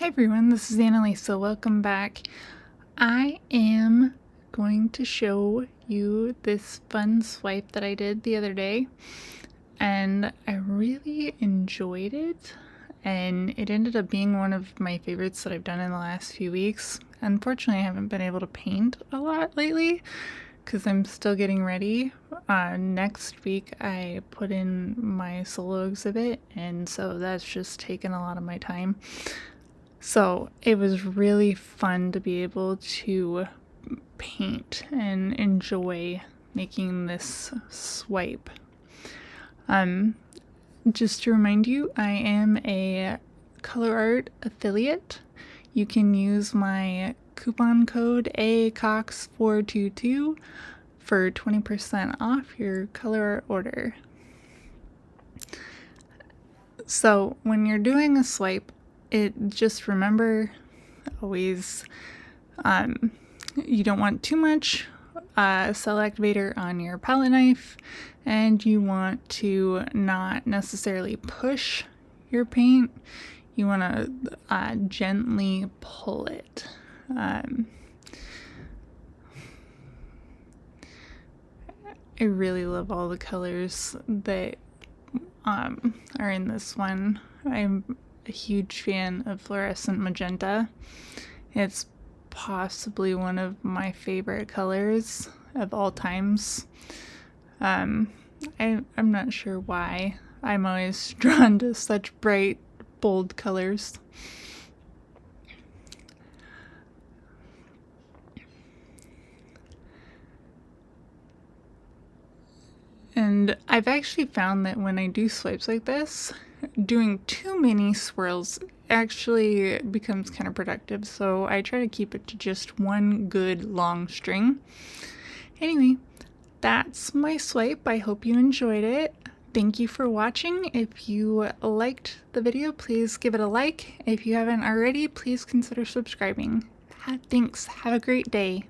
Hi everyone, this is Annalisa. Welcome back. I am going to show you this fun swipe that I did the other day, and I really enjoyed it, and it ended up being one of my favorites that I've done in the last few weeks. Unfortunately, I haven't been able to paint a lot lately because I'm still getting ready. Next week I put in my solo exhibit, and so that's just taken a lot of my time. So it was really fun to be able to paint and enjoy making this swipe. Just to remind you, I am a ColourArte affiliate. You can use my coupon code ACOX422 for 20% off your ColourArte order. So when you're doing a swipe, just remember always, you don't want too much cell activator on your palette knife, and you want to not necessarily push your paint. You want to gently pull it. I really love all the colors that are in this one. I'm a huge fan of Fluorescent Magenta. It's possibly one of my favorite colors of all times. I'm not sure why. I'm always drawn to such bright, bold colors. And I've actually found that when I do swipes like this, doing too many swirls actually becomes counterproductive, so I try to keep it to just one good long string. Anyway, that's my swipe. I hope you enjoyed it. Thank you for watching. If you liked the video, please give it a like. If you haven't already, please consider subscribing. Thanks. Have a great day.